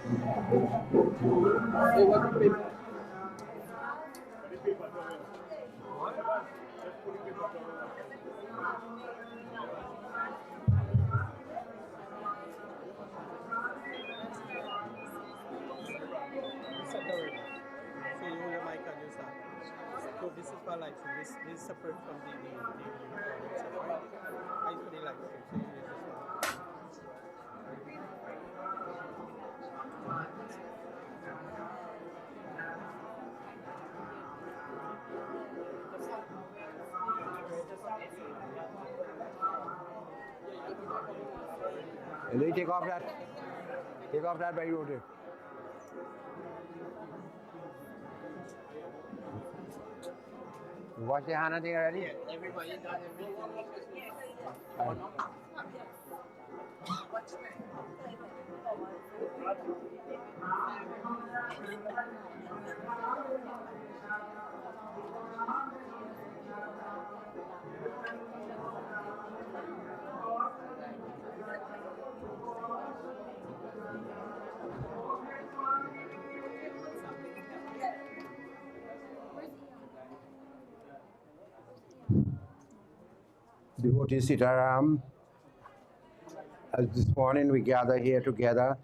So this is for like so this is separate from the recording set, right? I for the live stream, so you use this one. And then take off that by you. Wash your hand thing already? Yeah, everybody done everything. Devotee Sitaram, as this morning we gather here together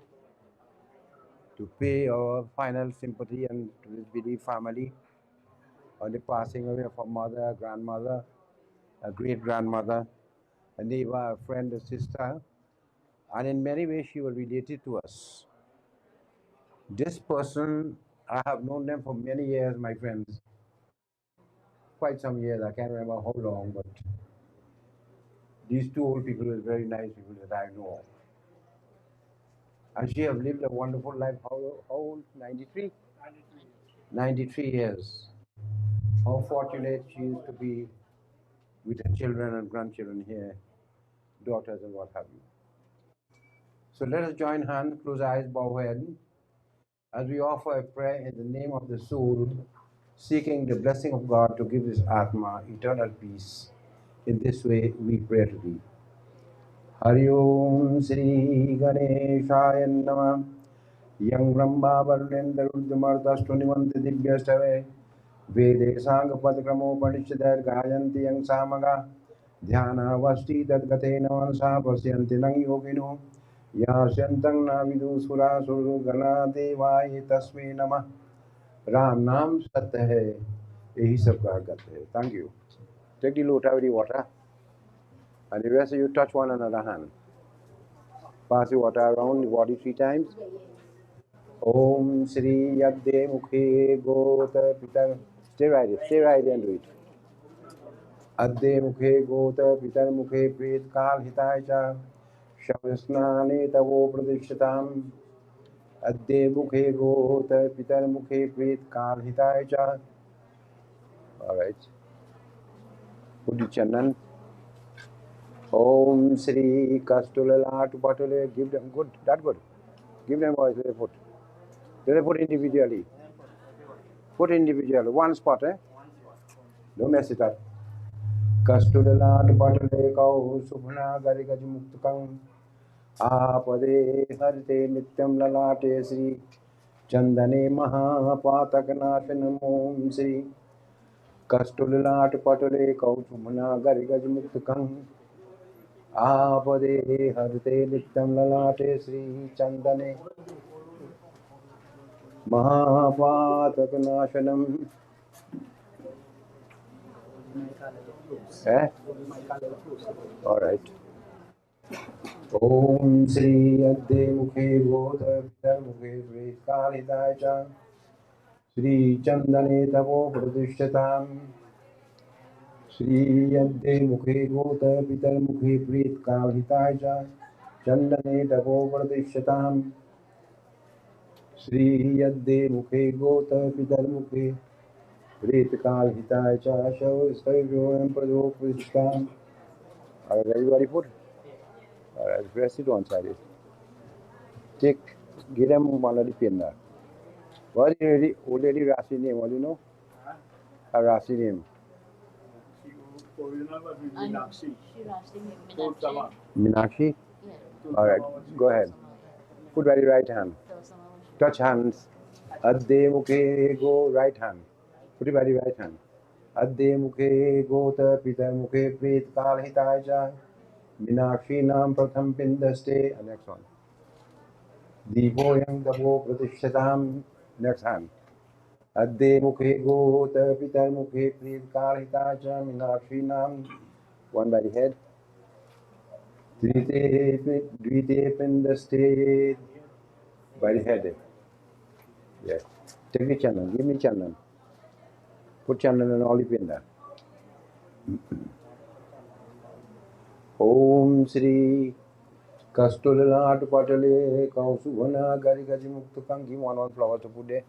to pay our final sympathy and to this bereaved family on the passing away of a mother, a grandmother, a great-grandmother, a neighbor, a friend, a sister, and in many ways she was related to us. This person, I have known them for many years, my friends, quite some years, I can't remember how long, but these two old people were very nice people that I know. And she has lived a wonderful life. How old? 93? 93 years. How fortunate she is to be with her children and grandchildren here, daughters and what have you. So let us join hands, close eyes, bow head, as we offer a prayer in the name of the soul, seeking the blessing of God to give this Atma eternal peace. In this way we pray to thee. Hari Om Sri Ganeshaya Namah. Yang Brahma Varnendra Ruddhamarthastu Nivanti Divyastave Vede Sangha Padkramo Panishadar Gayanti Yang Samaga Dhyana Vasti Dadgatena Vansa Pasyanti Nang Yogino Yasyantang Navidu Sura Suru Gana Devai Tasme Namah. Ram Nam Satya Hai, Yahi Sab Kahat hai. Thank you. Take the lota with the water and the rest of you touch one another hand. Pass the water around the body 3 times. Om Sri Yadde Mukhe Gota Pitar. Stay right and do it. Adde Mukhe Gota Pitar Mukhe Pret Kal Hitaicha Shavasnane Tavo Pradishatam. Adde Mukhe Gota Pitar Mukhe Pret Kal Hitaicha. Alright. Put the chandan. Om Sri Kastulala to Patule. Give them good. That good. Give them voice. Let them put individually. Put individually. One spot, eh? Don't mess it up. Kastulalat Patale Kau Subhana Garigaj Muktukam Apade Harte Nityam Lalate Sri Chandane Mahapatakanasanam Om Sri Kastulalat Patale Kau Subhana Garigaj Muktukam Apade Harte Nityam Lalate Sri Chandane Mahapatakanasanam. Eh? All right. Om Sri Adde Mukhe Gota Pitar Mukhe Pret Kalidaicha Sri Chandane Tavo Pradishyatam Sri Adde Mukhe Gota Pitar Mukhe Pret Kalidaicha Chandane Tavo Pradishyatam Sri Adde Mukhe Gota Pitar Mukhe Pret Kalidaicha Shav and Prado Pradishyatam. All right, everybody put? All right, press it one side. Take, give them one of the pin there. What is the old lady Rasi name? What do you know? Her Rasi name? Meenakshi? Yeah. All right, go ahead. Put by the right hand. Touch hands. Adde mukhe go right hand. Put it by the right hand. Adde mukhe gota pita mukhe prit kal hitaya. Minakshi nam pratham pindaste. Next one. Divo yang davo pratishatam. Next hand. Adde mukhe gota pita mukhe prit kal hitaya. Minakshi nam. One by the head. Dvite pindaste. By the head. Yes. Take the channel. Give me channel. Put channel and olive in there. Om Shri Kastulat Patale Kausubhana Gari Gaji Muktukam. Give one flower to put there.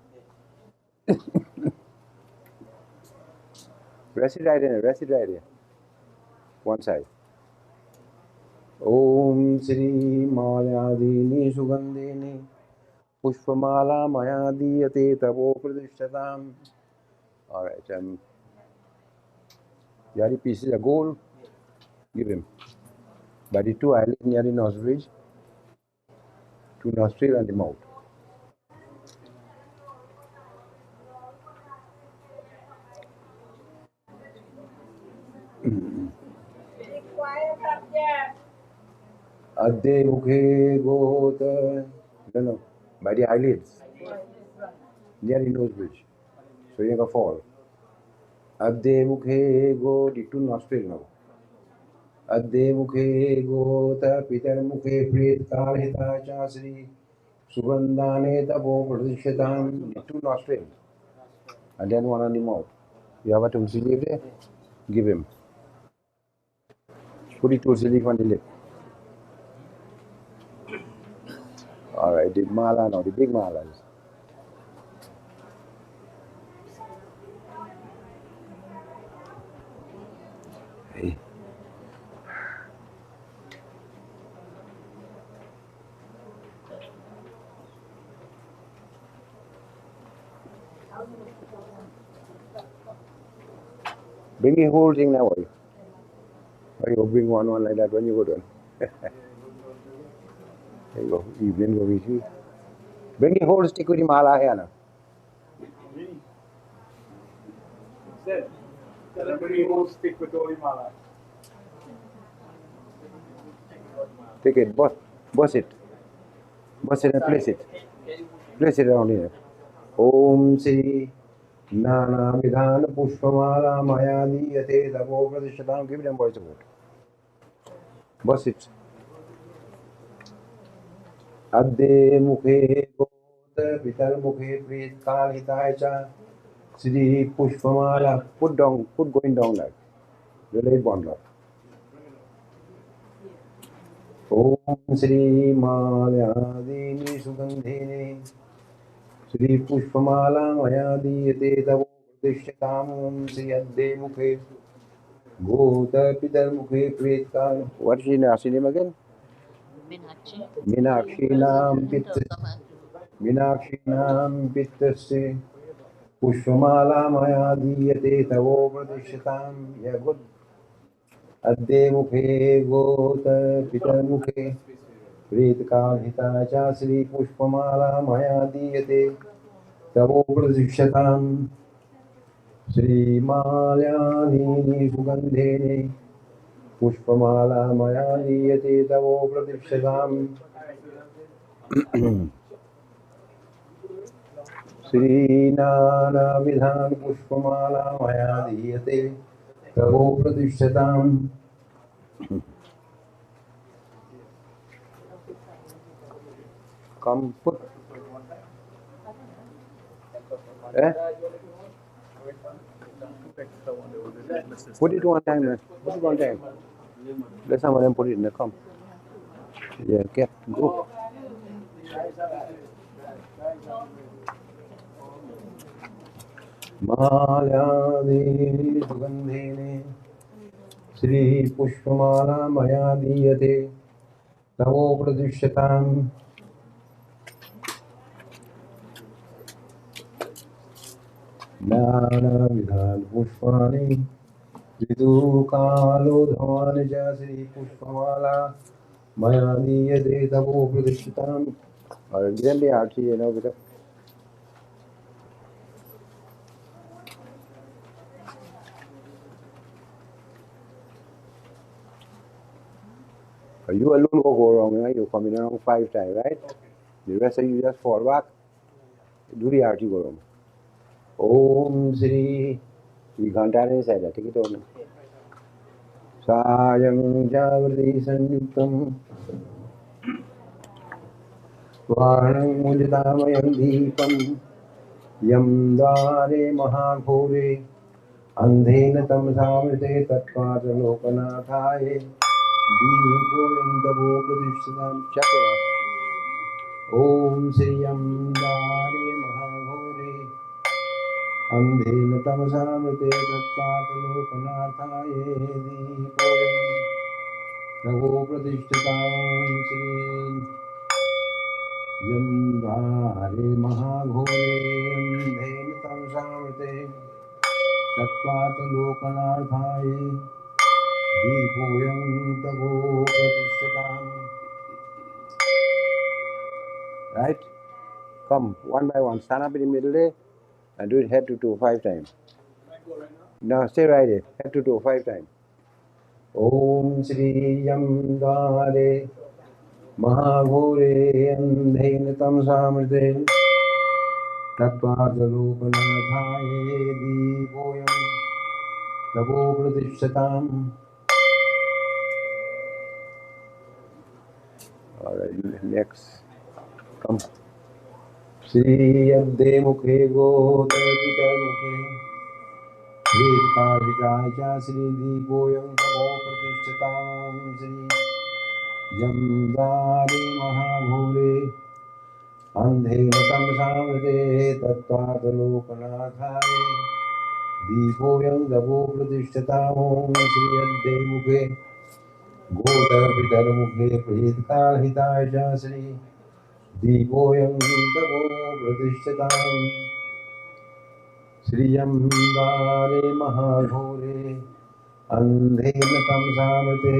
Rest it right in. Rest it right here. One side. Om Shri Malayadini Sugandhini Pushpamala Mayadiyate Tavo Pradishtatam. Alright. Yari pieces of gold. Give him. By the two eyelids near the nostrils. Two nostrils and the mouth. Adde mukhe gota. No. By the eyelids. Near the nose bridge. So you can fall. Adde mukhe go the two nostrils now. Adde mukhe gota pitar mukhe prit kalhita chasri sugandhane tabo pradishatam. The two nostrils. And then one on the mouth. You have a tulsi leaf there? Give him. Put the tulsi leaf on the lip. Alright, the mala now, the big malas. Hey. Bring the whole thing now, boy. Or you bring one like that when you go done. There you go. Evening go with you. Bring the whole stick with the mala here now. Bring the whole stick with all the mala. Take it, bust it. Bust it and place it. Place it around here. Om Shri Nana Vidhan Pushpamala Mayadi Yate Tavo Pradishatam. Give them voice support. Bust it. Adde mukhe gota pitar mukhe prit kal hitaya Shri Pushpamala. Put going down like. The late bondla. Om Shri Malayadini Sugandhini Shri Pushpamala Mayadiyate Tavo Pradishyatam. Om Shri Adde mukhe gota pitar mukhe prit kal. What is her name again? Meenakshi Nam Pittasya Pushpamala Mayadiyate Tavo Pradishyatam. Yeah, good. Adde mukhe gota pitar mukhe prit kal hitaya Shri Pushpamala Mayadiyate Tavo Pradishyatam. Shri Malyadini Sugandhini Pushpamala Mayadiyate Tavo Pradishyatam. Shri Nana Vidhan Pushpamala Mayadiyate Tavo Pradishyatam. Come put. Put it one time, man. Put it one time. Let some of them put it in there. Come. Yeah, get, go. Malyadini Sugandhini Shri Pushpamala Mayadiyate Tavo Pradishyatam. Nana Vidhan Pushpani Ritu Kalo Dhavanija Shri Pushpamala Mayadiyate Tavo Pradishyatam. और गिरंडी आरती है ना बेटा. You alone will go wrong, right? You come in around 5 times, right? The rest of you just fall back. Do the arti go wrong. Om Sri. We can't say that. Take it on. Sayang Javrti Sanyuktam Varnam Mujitamayam Deepam Yam Dare Mahagore Andhena Tam Samrite Tatpata Lokanathaye Deepo Yam Tavo Pradishtam Chakya Om Sri Yam Dare Mahagore Andhena Tam Samrite Tatpata Lokanathaye Deepo Yam Tavo Pradishtam Sri Yam Dare Mahagore Andhena Tam Samrite Tatpata Lokanathaye Deepoyam Tavo Pratishtatam. Right? Come, one by one. Stand up in the middle there and do it head to toe 5 times. Now stay right there. Head to toe 5 times. Om Shri Yam Dare Mahagore Andhena Tam Samrite Tatpata Lokanathaye Deepoyam Tavo Pratishtatam. Alright, next. Come. Shri Adde Mukhe Gotra Pita Mukhe Vedka Vidaya Shri Deepoyam Tamo Pratishtatam Shri Yamdari Mahagore Andhena Tam Samrite Tattvata Lokanathaye Deepoyam Tamo Pratishtatam Shri Adde Mukhe Gotra Pita Mukhe Vedka Vidaya Shri Deepoyam Tamo Pratishtatam Shriyam Dare Mahagore Andhena Tam Samrite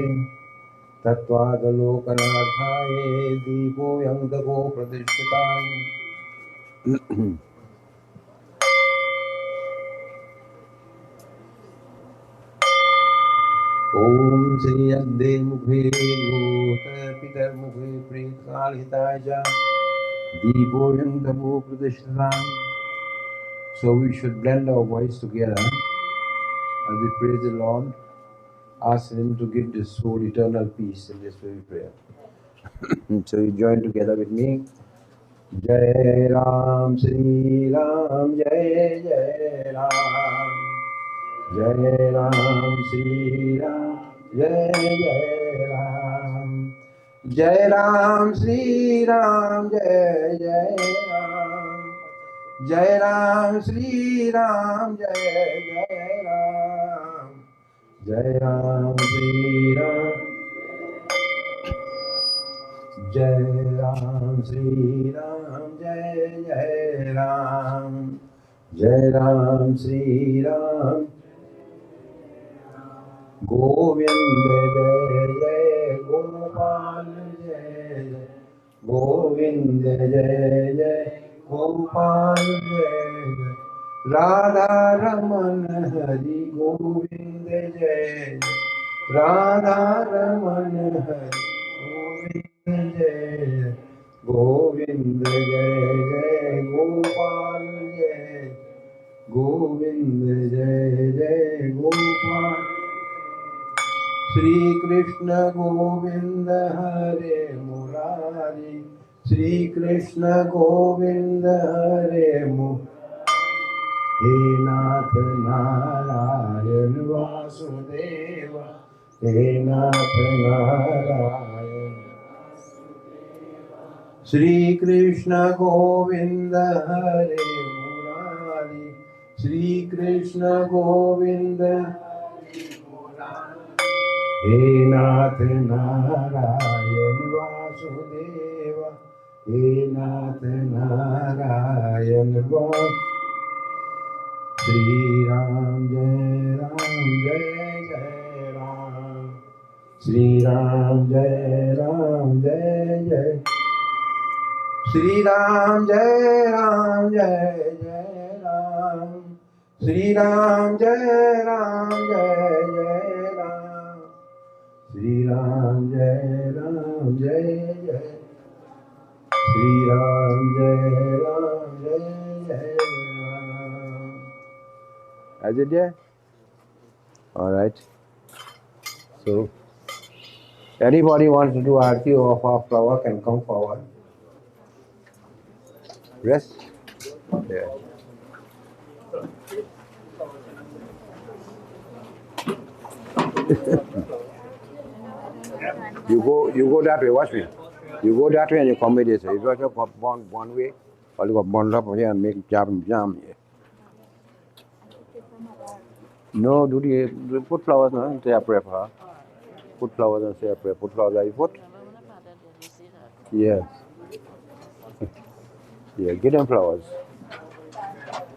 Tattvata Lokanathaye Deepoyam Tavo Pratishtatam. Om Shri Adde Mukhe Gota Pitar Mukhe Pretkal Deepoyam Tavo Pratishtatam. So we should blend our voice together as we praise the Lord. Ask Him to give this soul eternal peace in this very prayer. So you join together with me. Jai Ram, Sri Ram, Jai Jai Ram. Jai Ram, Sri Ram, Jai Jai Ram. Jai Ram, Sri Ram, Jai Jai Ram. Jai Ram, Sri Ram, Jai Jai Ram. Jai Ram, Sri Ram. Jai Ram, Sri Ram, Jai Jai Ram. Jai Ram, Sri Ram. Govinda Jai Jai Gopal Jai Jai. Govinda Jai Jai Gopal Jai Jai. Radha Raman Hari Govinda Jai Jai. Radha Raman Hari Govinda Jai Jai. Govinda Jai Jai Gopal Jai. Govinda Jai Jai Gopal. Shri Krishna Govinda Hare Murari. Shri Krishna Govinda Hare Murari. He Nath Narayan Vasudeva. He Nath Narayan. Shri Krishna Govinda Hare Murari. Shri Krishna Govinda He Nath Narayan Vasudeva. He Nath Narayan Vasudeva. Shri Ram Jai Ram Jai Jai Ram. Shri Ram Jai Ram Jai Jai. Sri Ram Jai Ram Jai Jai Ram. Sri Ram Jai Ram Jai Jai Ram. Sri Ram Jai Ram Jai Jai. Sri Ram Jai Ram Jai Jai Ram. Is it there? All right. So, anybody wants to do aarti of our flower can come forward. Rest. Yeah. You go that way. Watch me. You go that way and you come with this. You don't go one way, or you go one up here and make jam here. No, do put flowers no? Say a prayer for her. Put flowers and say a prayer. Put flowers like you put. Yes. Yeah, give them flowers.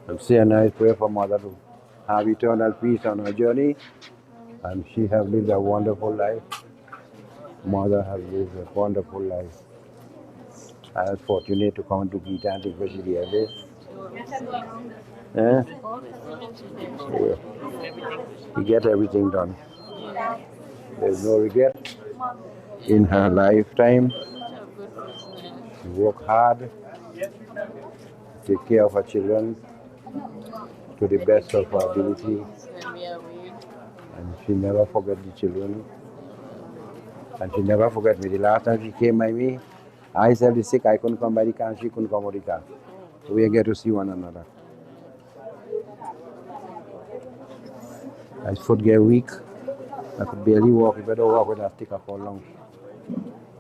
And say a nice prayer for mother to have eternal peace on her journey. And she have lived a wonderful life. Mother has lived a wonderful life. I was fortunate to come to Gita and especially every. Yeah. You get everything done. There's no regret in her lifetime. She worked hard, take care of her children to the best of her ability, and she never forget the children. And she never forget me. The last time she came by me, I said sick, I couldn't come by the car, she couldn't come by the car. So we get to see one another. My foot get weak. I could barely walk. If I don't walk with a sticker for long.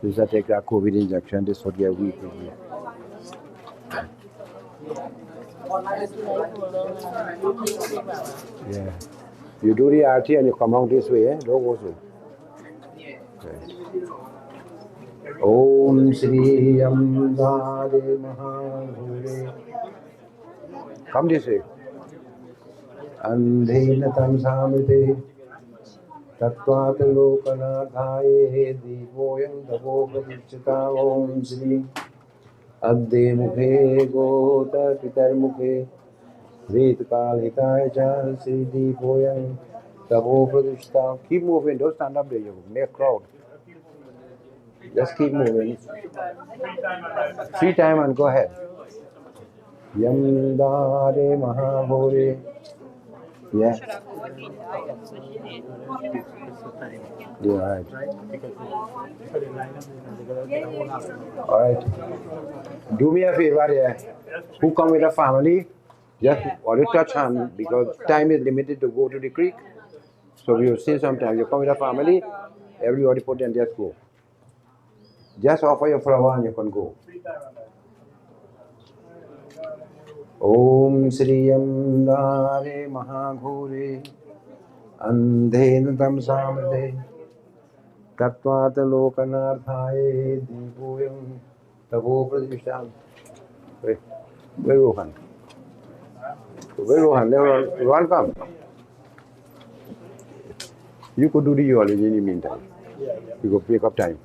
Since I take that COVID injection, this foot get weak with me. Yeah. You do the arti and you come out this way, eh? Don't go so. Okay. Om Shri Amdade Mahagure. Come this way. Andhena tam samite. Tattvat lokanathaye divoyam tavo pradichyata. Om Shri Adde Mukhe Gota Pitar Mukhe Ritkal Hitaya Cha Sri Divoyam Tavo Pradichyata. Keep moving, don't stand up there, you make a crowd. Just keep moving. 3 times and go ahead. Yam Dare Mahabhore. Yeah. Yeah, right. All right. Do me a favor here. Who come with a family, just only touch hand because time is limited to go to the creek. So we will say sometimes you come with a family, everybody put and just go. Just offer your flower and you can go. Om Shri Amdare Mahagore Andhen Tam Samade Tattvat Lokanarthaye Divoyam Tavo Pradisham. Where Rohan? Where Rohan? Rohan come. You could do the eulogy in the meantime. You could pick up time.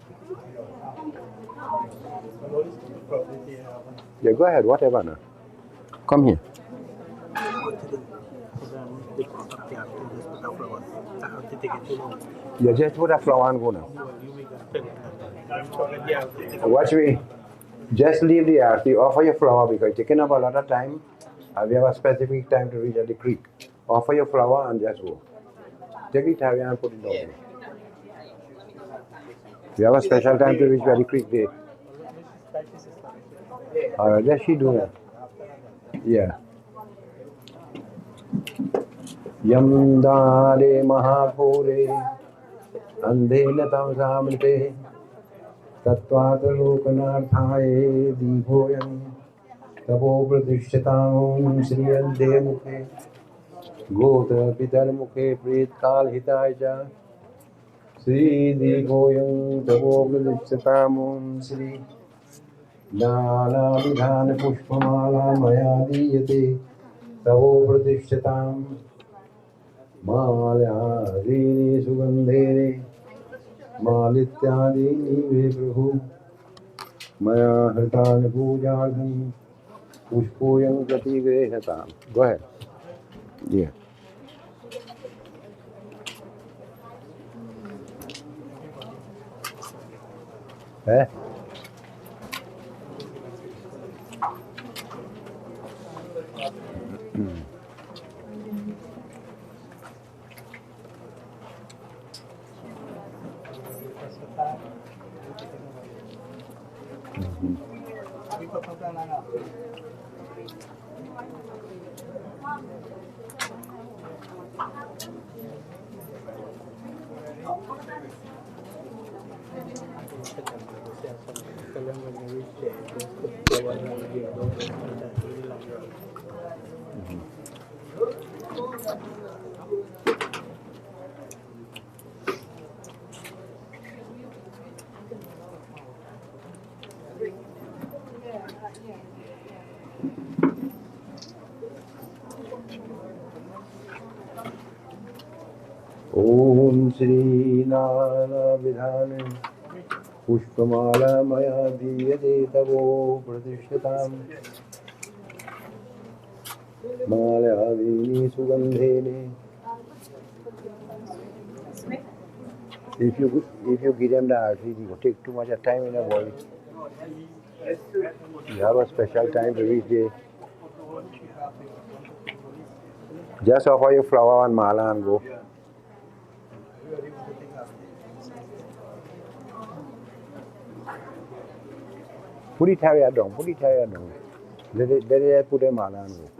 Yeah, go ahead, whatever now. Come here. Yeah, just put a flower and go now. Watch me. Just leave the arti, offer your flower because it's taking up a lot of time. And we have a specific time to reach at the creek. Offer your flower and just go. Take it heavy and put it down. We have a special time to reach at the creek there. Alright, let she do it. Yeah. Yam Dare Mahapure Andhena Tam Samrite Tattvat Lokanarthaye Divoyam Tavo Pradishyatam Shri Adde Mukhe Gota Pitar Mukhe Pretkal Hitaya Shri Divoyam Tavo Pradishyatam Shri Nana Vidhana Pushpamala Maya Diyate Tavo Pradishyatam Malyadini Sugandhene Malityadini Vibruhu Maya Hritani Pujartham Pushpoyam Pratigrahatam. Go ahead. Yeah. Eh? Om Sri Nana Vidhane Pushpamala Maya Diyate Tavo Pratishatam Malayadini Sugandhene. If you give them the artery, it will take too much time in a body. You have a special time to reach there. Just offer your flower and mala and go. Put it area down. Put it area down. Let it put a mala and go.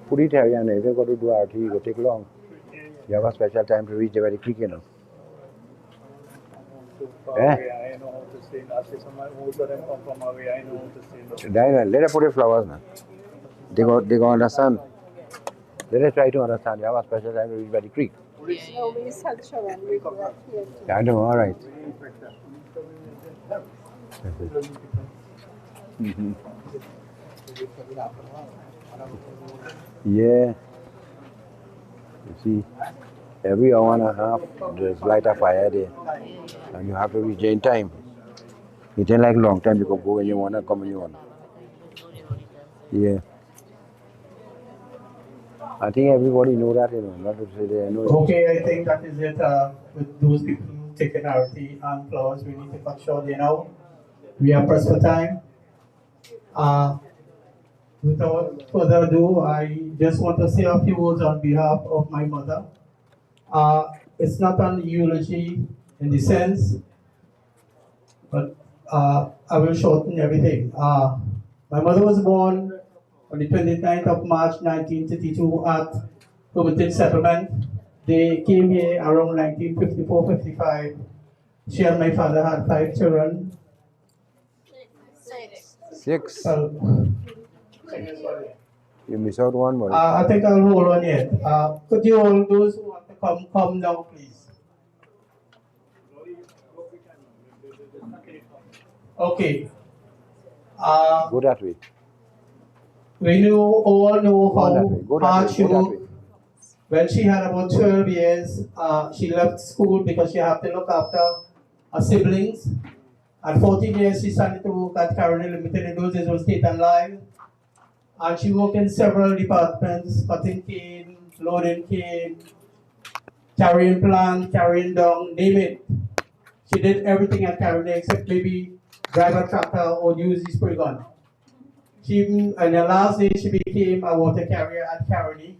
Put it area and if you got to do artery, it will take long. You have a special time to reach there very quick, you know. I know how to say. Most of them come from away. I know how to say. Let her put the flowers now. They go understand. Let us try to understand. You have a special time to reach very quick. No, we said Sharon, we go right here too. I know, all right. Yeah. You see, every hour and a half, there's light a fire there. And you have to reach in time. It ain't like long time. You can go when you want to come when you want. Yeah. I think everybody know that, you know, not to say they know. Okay, I think that is it with those people taking arty and flowers. We need to cut short, you know. We are pressed for time. Without further ado, I just want to say a few words on behalf of my mother. It's not an eulogy in the sense, but I will shorten everything. My mother was born on the 29th of March 1932 at Hermitage Settlement. They came here around 1954-55. She and my father had 5 children. Six. Well, You miss out one more. I think I'll hold on yet. Could you all, those who want to come now, please? Okay. Go that way. We all know Go how hard that she way. Go that worked. way. When she had about 12 years, she left school because she had to look after her siblings. At 14 years, she started to work at Carolina Limited. In those days, it was State and Live. And she worked in several departments, cutting cane, loading cane, carrying plant, carrying down, name it. She did everything at Carolina except maybe drive a tractor or use the spray gun. In the last day, she became a water carrier at Carolina,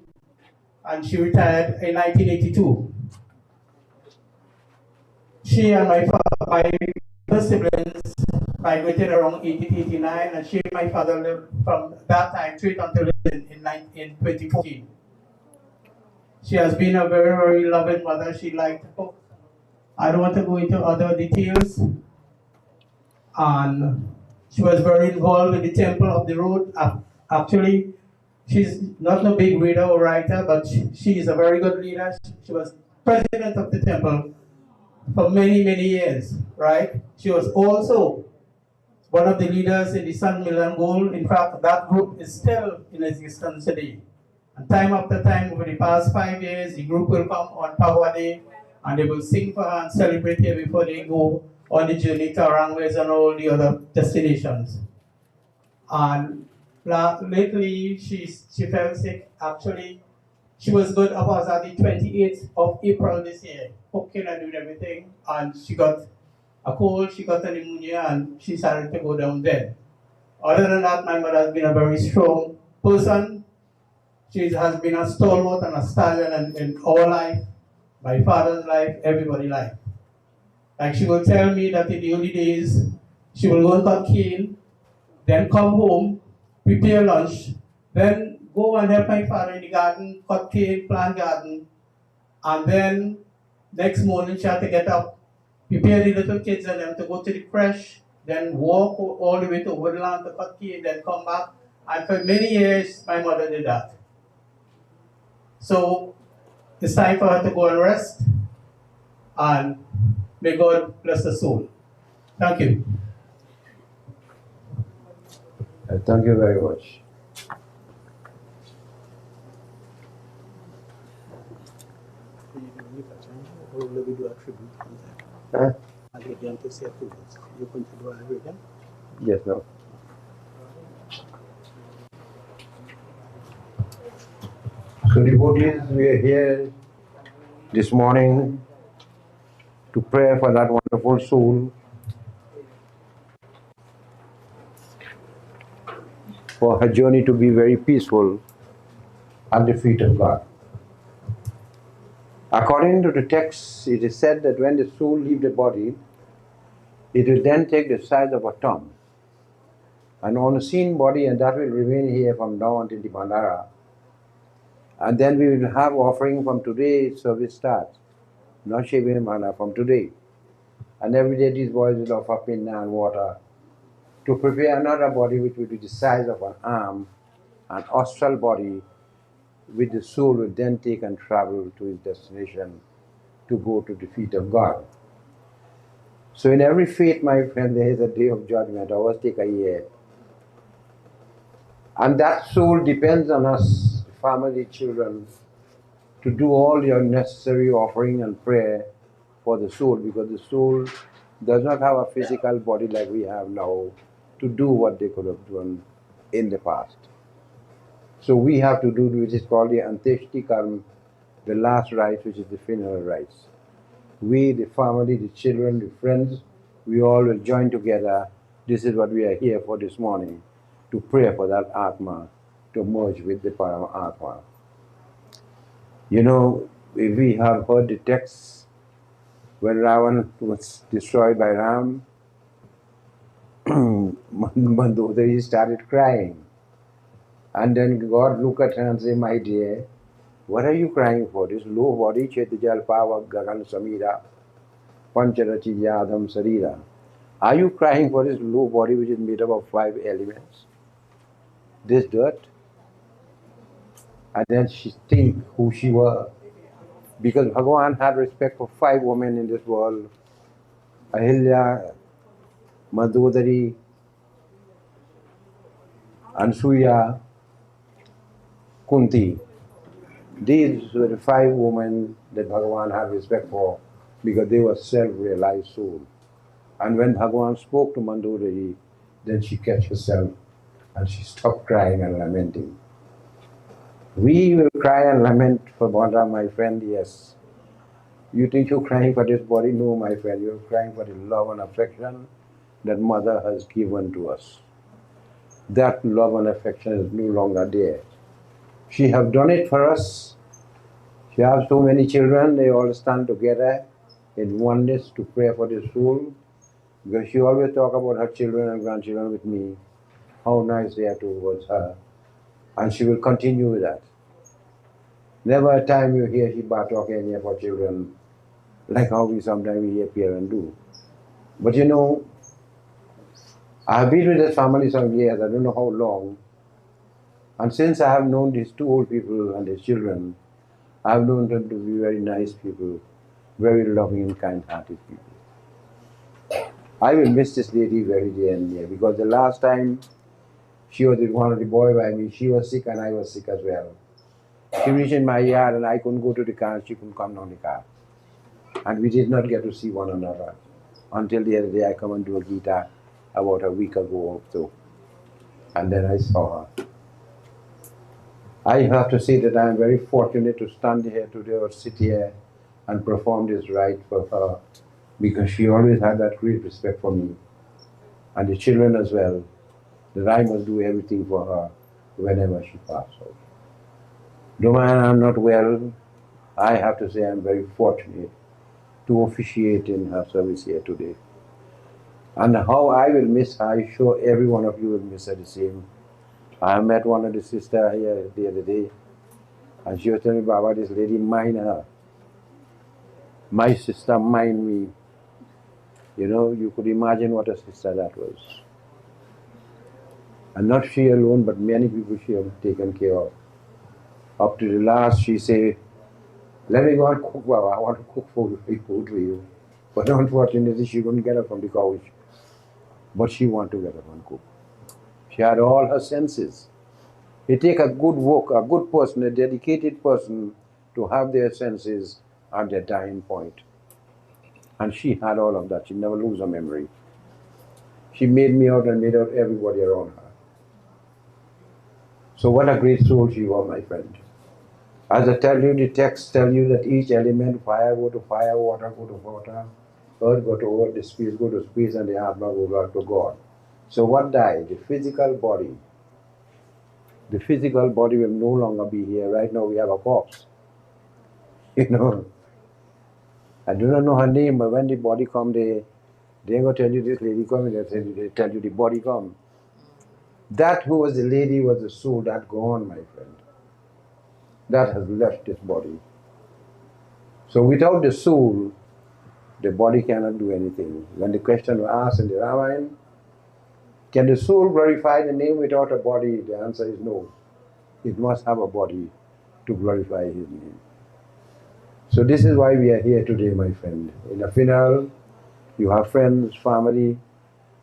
and she retired in 1982. She and my other siblings migrated around 1889, and she and my father lived from that time straight until in 2014. She has been a very, very loving mother. She liked to cook. I don't want to go into other details. And She was very involved with the Temple of the Road. Actually, she's not a big reader or writer, but she is a very good leader. She was president of the temple for many, many years, right? She was also one of the leaders in the Sun Million Goal. In fact, that group is still in existence today. And time after time, over the past 5 years, the group will come on Power Day and they will sing for her and celebrate here before they go on the journey to Arangles and all the other destinations. And lately, she fell sick. Actually, she was good up as at the 28th of April this year, cooking and doing everything. And she got a cold, she got a pneumonia, and she started to go down dead. Other than that, my mother has been a very strong person. She has been a stalwart and a stallion in our life, my father's life, everybody's life. Like she will tell me that in the early days, she will go and cut cane, then come home, prepare lunch, then go and help my father in the garden, cut cane, plant garden, and then next morning she had to get up, prepare the little kids and them to go to the creche, then walk all the way to Woodland to cut cane, then come back. And for many years, my mother did that. So it's time for her to go and rest, and may God bless her soul. Thank you. Thank you very much. Huh? I'll get them to say a few words. You're going to do all of them? Yes, no. So devotees, we are here this morning to pray for that wonderful soul, for her journey to be very peaceful at the feet of God. According to the text, it is said that when the soul leaves the body, it will then take the size of a thumb, an unseen body, and that will remain here from now until the Bandara. And then we will have offering from today, service starts, not Shivin Mana, from today. And every day these boys will offer pinna and water to prepare another body which will be the size of an arm, an astral body, which the soul will then take and travel to its destination to go to the feet of God. So in every faith, my friend, there is a day of judgment. Ours take a year. And that soul depends on us, family, children, to do all your necessary offering and prayer for the soul, because the soul does not have a physical body like we have now to do what they could have done in the past. So we have to do which is called the Anteshti Karma, the last rites, which is the funeral rites. We, the family, the children, the friends, we all will join together. This is what we are here for this morning, to pray for that Atma to merge with the Paramatma. You know, if we have heard the text when Ravan was destroyed by Ram, Mandodari started crying. And then God looked at her and said, "My dear, what are you crying for? This low body, Chetijal Pava Gagan Samira, Pancharachi Yadam Sarira. Are you crying for this low body which is made up of 5 elements? This dirt?" And then she think who she was. Because Bhagavan had respect for 5 women in this world: Ahilya, Mandodari, Ansuya, Kunti. These were the 5 women that Bhagavan had respect for because they were self-realized souls. And when Bhagavan spoke to Mandodari, then she catch herself and she stopped crying and lamenting. We will cry and lament for Bhadra, my friend, yes. You think you're crying for this body? No, my friend, you're crying for the love and affection that Mother has given to us. That love and affection is no longer there. She has done it for us. She has so many children, they all stand together in oneness to pray for the soul. Because she always talk about her children and grandchildren with me, how nice they are towards her. And she will continue with that. Never a time you hear she talk any of her children, like how we sometimes we hear parents do. But you know, I have been with this family some years, I don't know how long. And since I have known these two old people and their children, I have known them to be very nice people, very loving and kind-hearted people. I will miss this lady very dear and near because the last time she was with one of the boy by me, she was sick and I was sick as well. She reached in my yard and I couldn't go to the car, she couldn't come down the car. And we did not get to see one another until the other day I come and do a Gita about a week ago or so. And then I saw her. I have to say that I am very fortunate to stand here today or sit here and perform this rite for her because she always had that great respect for me and the children as well, that I must do everything for her whenever she passes out. Though I am not well, I have to say I am very fortunate to officiate in her service here today. And how I will miss her, I am sure every one of you will miss her the same. I met one of the sisters here the other day, and she was telling me, Baba, this lady mind her. My sister mind me. You know, you could imagine what a sister that was. And not she alone, but many people she has taken care of. Up to the last, she say, let me go and cook, Baba. I want to cook food for you. But unfortunately, she couldn't get up from the couch. But she wanted to get up and cook. She had all her senses. It takes a good work, a good person, a dedicated person to have their senses at their dying point. And she had all of that. She never lose her memory. She made me out and made out everybody around her. So what a great soul she was, my friend. As I tell you, the text tell you that each element, fire go to fire, water go to water, earth go to earth, the space go to space, and the Atma go to God. So what died? The physical body. The physical body will no longer be here. Right now we have a corpse. You know. I do not know her name, but when the body come, they go tell you this lady come, they tell you the body come. That who was the lady was the soul that gone, my friend. That has left this body. So without the soul, the body cannot do anything. When the question was asked in the Ramayana, can the soul glorify the name without a body? The answer is no. It must have a body to glorify his name. So this is why we are here today, my friend. In a funeral, you have friends, family,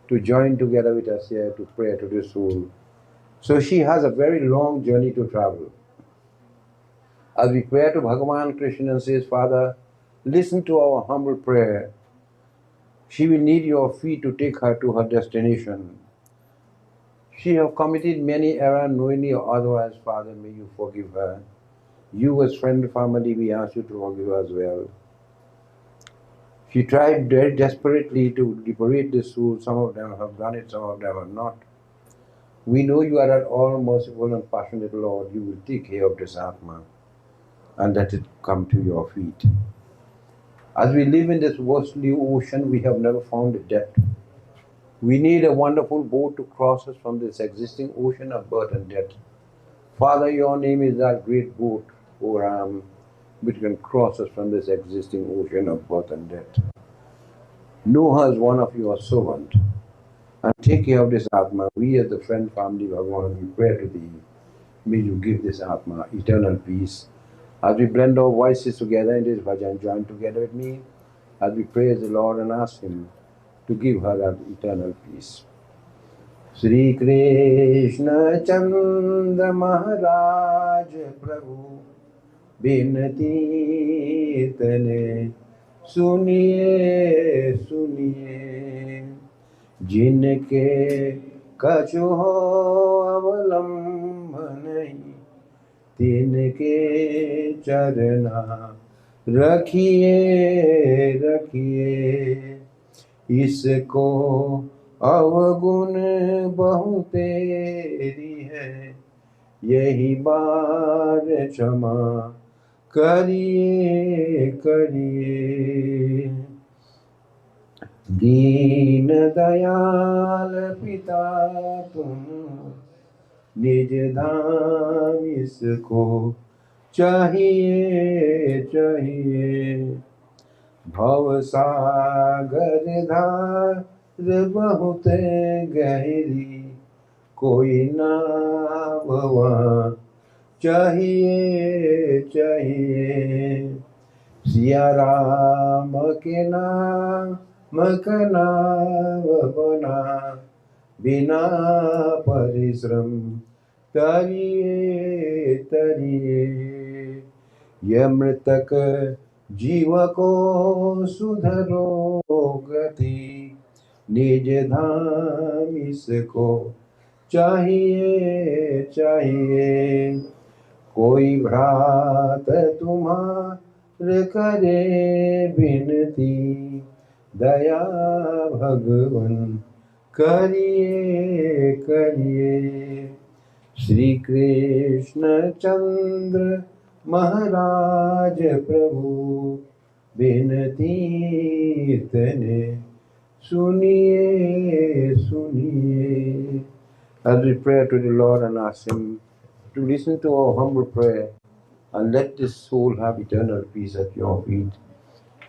to join together with us here to pray to the soul. So she has a very long journey to travel. As we pray to Bhagavan Krishna and says, Father, listen to our humble prayer. She will need your feet to take her to her destination. She has committed many errors, knowingly or otherwise. Father, may you forgive her. You as friend, family, we ask you to forgive her as well. She tried very desperately to liberate the soul. Some of them have done it, some of them have not. We know you are an all-merciful and passionate Lord. You will take care of this Atma and let it come to your feet. As we live in this vastly ocean, we have never found a depth. We need a wonderful boat to cross us from this existing ocean of birth and death. Father, your name is that great boat, O Ram, which can cross us from this existing ocean of birth and death. Know her as one of your servants and take care of this Atma. We as the friend family Bhagavan, we pray to thee. May you give this Atma eternal peace. As we blend our voices together in this bhajan, join together with me as we praise the Lord and ask him to give her that eternal peace. Sri Krishna Chandra Maharaj Prabhu Binati Tane Suniye Suniye Jinke कछु हो अवलंब नहीं तिनके चरना रखिए रखिए इसको अवगुण बहु तेरी है यही बार क्षमा करिए करिए दीन दयाल पिता तुम निज धाम इसको चाहिए चाहिए भव सागर धार बहुत गहरी कोई ना भवा चाहिए चाहिए सिया राम के नाम का बना बिना परिश्रम तरिए तरिए यह मृतक जीव को सुधरो गति निज धाम इसको चाहिए चाहिए कोई भ्रात तुम्हारे करे विनती दया भगवन करिए करिए श्री कृष्ण चंद्र महाराज प्रभु विनती तने सुनिए सुनिए. As we pray to the Lord and ask Him to listen to our humble prayer and let this soul have eternal peace at your feet.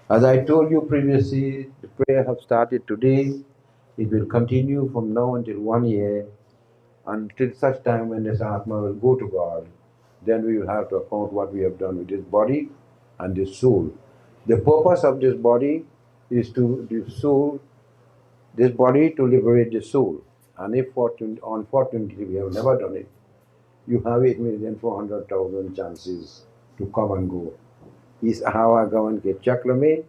As I told you previously, the prayer have started today. It will continue from now until 1 year, until such time when this Atma will go to God. Then we will have to account what we have done with this body and this soul. The purpose of this body is to the soul, this body to liberate the soul. And if unfortunately we have never done it, you have 8,400,000 chances to come and go. इस आवागमन के चक्र में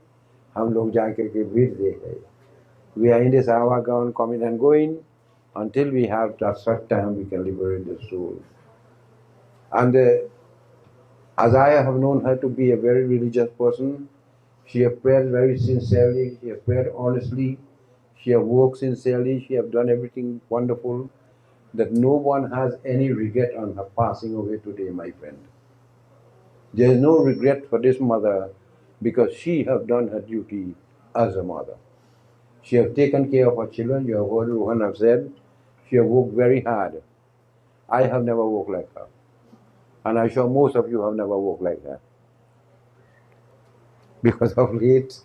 हम लोग जाकर के भीड़ दे गए. We are in this आवागमन coming and going until we have that such time we can liberate the soul. And as I have known her to be a very religious person, she has prayed very sincerely, she has prayed honestly, she has worked sincerely, she has done everything wonderful, that no one has any regret on her passing away today, my friend. There is no regret for this mother because she has done her duty as a mother. She has taken care of her children. You have heard Rohan have said, she has worked very hard. I have never worked like her. And I'm sure most of you have never worked like her. Because of late,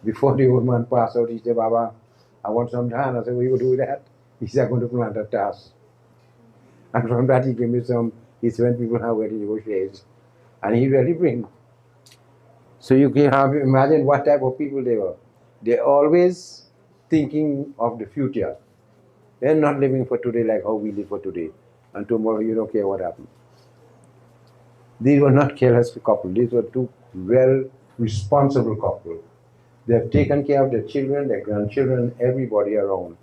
before the old man passed out, he said, Baba, I want some dhan. I said, will you do that? He said, I'm going to plant a task. And from that he gave me some, it's when people have wedding negotiations. And he really brings. So you can have imagine what type of people they were. They're always thinking of the future. They're not living for today like how we live for today. And tomorrow you don't care what happens. These were not careless couple. These were two well responsible couple. They have taken care of their children, their grandchildren, everybody around.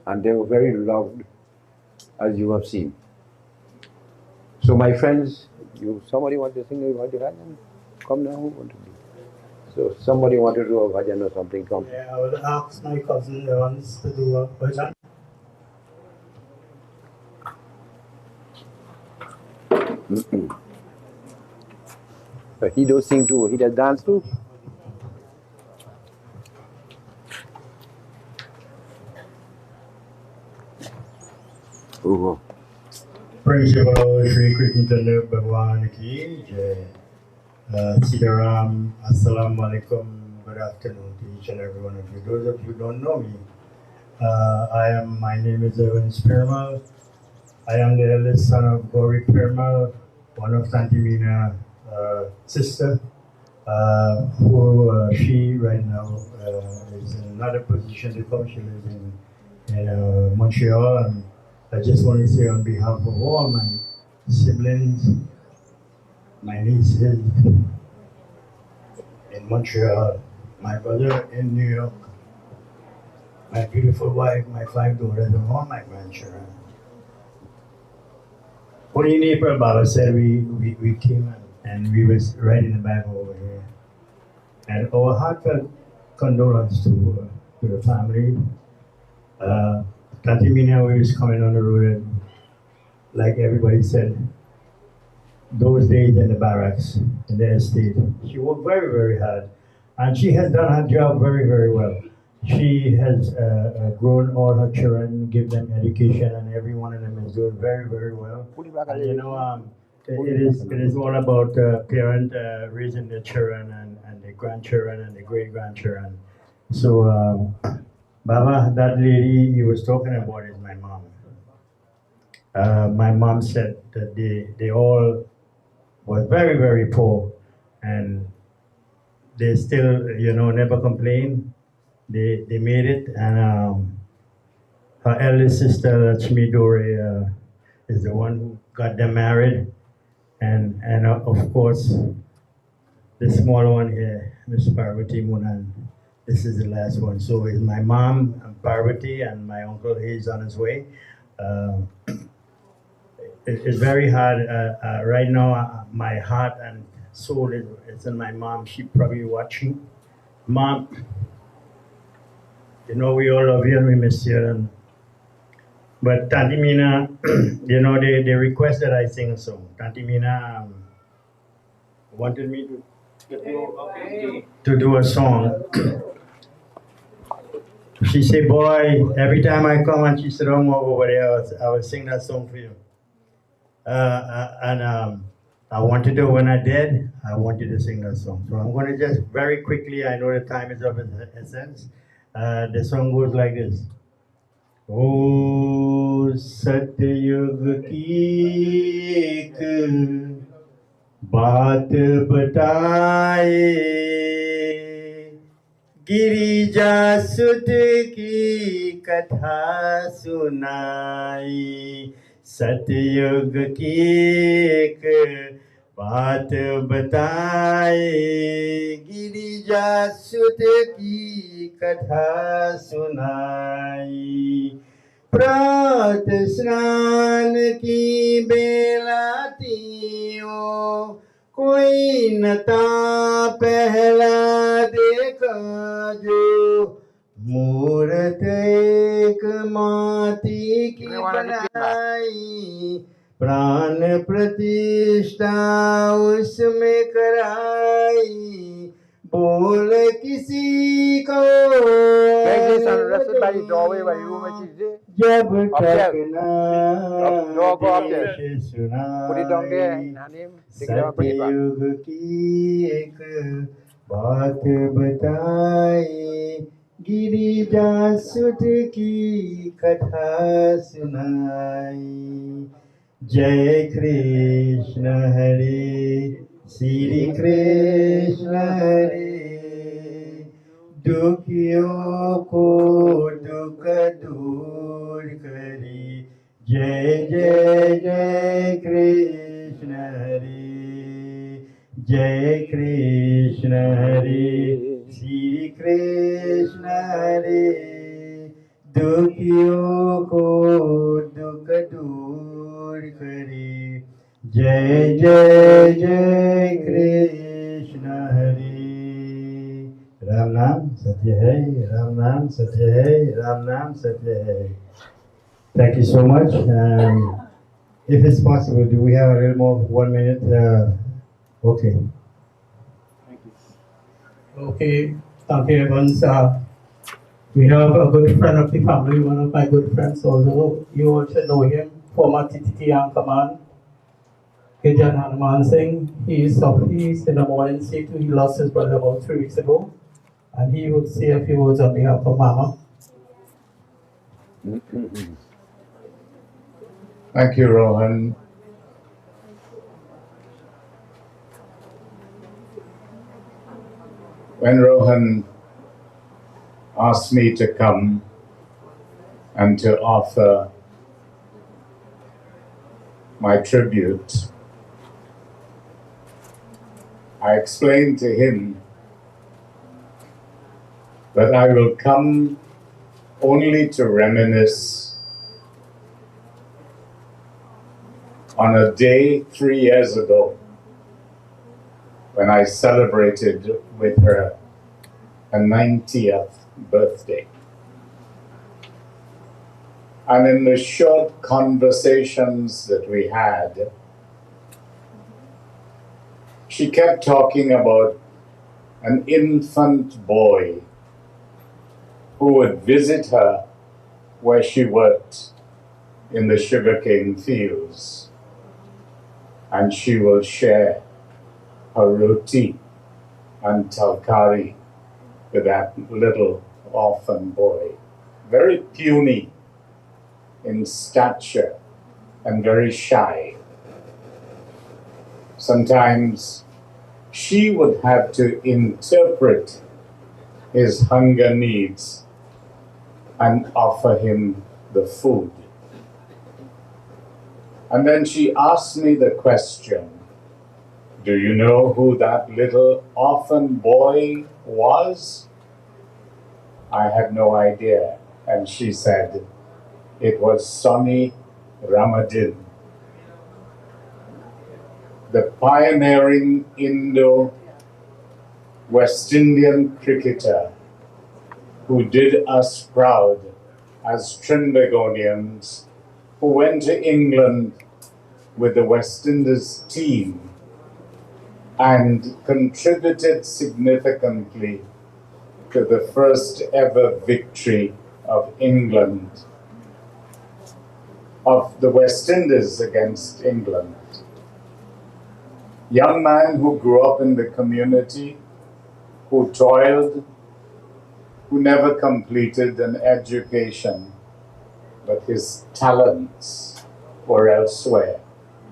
And they were very loved, as you have seen. So my friends, somebody want to sing a bhajan? Come now, who want to do? So somebody want to do a bhajan or something, come. Yeah, I would ask my cousin wants to do a bhajan. He does sing too, he does dance too. Oh. Praise the Lord, Shri Krishna Bhagwan ki jai. Sitaram, Assalamu alaikum, good afternoon to each and every one of you. Those of you who don't know me, my name is Evan Spirmal. I am the eldest son of Gauri Pirmal, one of Santi Meena sister, who she right now is in another position to come. She lives in Montreal, and I just want to say on behalf of all my siblings, my nieces in Montreal, my brother in New York, my beautiful wife, my 5 daughters, and all my grandchildren. Only in April, Baba said we came and we was writing the Bible over here. And our heartfelt condolence to the family. Tati Meena was coming on the road, and like everybody said, those days in the barracks, in the estate, she worked very, very hard. And she has done her job very, very well. She has grown all her children, give them education, and every one of them is doing very, very well. And you know, it is all about parent raising their children and their grandchildren and their great-grandchildren. So Baba, that lady he was talking about is my mom. My mom said that they all was very, very poor, and they still, never complain. They made it, and her eldest sister, Lakshmi Dore, is the one who got them married, and of course, the small one here, Miss Parvati Munan. This is the last one. So it's my mom, and Parvati, and my uncle. He's on his way. Uh, it's very hard right now. My heart and soul is in my mom. She probably watching. Mom, we all love you and we miss you. But Tanti Meena, they request that I sing a song. Tanti Meena wanted me to do a song. She said, boy, every time I come and she said, over there, I will sing that song for you. And I wanted to, when I did, I wanted to sing that song. So I'm going to just very quickly, I know the time is of essence. The song goes like this. O Satyug ki ek baat bataye, Girija सुत की कथा सुनाई, सतयुग की एक बात बताए, गिरिजा सुत की कथा सुनाई, प्रात स्नान की बेलातियों, कोई नता पहला देखा जो, मूरत एक माटी की बनाई, प्राण प्रतिष्ठा उसमें कराई, बोल किसी को जब तक ना सुनाई, सतयुग की एक बात बताई, गिरिजा सुत की कथा सुनाई, जय कृष्ण हरे श्री कृष्ण हरे, दुखियों को दुख दूर करी, जय जय जय कृष्ण हरे, जय कृष्ण हरे श्री कृष्ण हरे, दुखियों को दुख दूर करे, जय जय जय कृष्ण हरे। राम नाम सत्य है, राम नाम सत्य है, राम नाम सत्य है. Thank you so much. If it's possible, do we have a little more 1 minute? Okay. Okay, thank you, Evans. We have a good friend of the family, one of my good friends, although you also know him, former TTT Anchorman, Gideon Hanuman Singh. He's in the morning seat. He lost his brother about 3 weeks ago, and he would say a few words on behalf of Mama. Thank you, Rohan. When Rohan asked me to come and to offer my tribute, I explained to him that I will come only to reminisce on a day 3 years ago when I celebrated with her a 90th birthday. And in the short conversations that we had, she kept talking about an infant boy who would visit her where she worked in the sugarcane fields, and she will share her roti and talkari with that little orphan boy. very puny in stature and very shy. Sometimes she would have to interpret his hunger needs and offer him the food. And then she asked me the question, do you know who that little orphan boy was? I had no idea. And she said, it was Sonny Ramadin, the pioneering Indo-West Indian cricketer who did us proud as Trinbagonians, who went to England with the West Indies team and contributed significantly to the first ever victory of England, of the West Indies against England. Young man who grew up in the community, who toiled, who never completed an education, but his talents were elsewhere.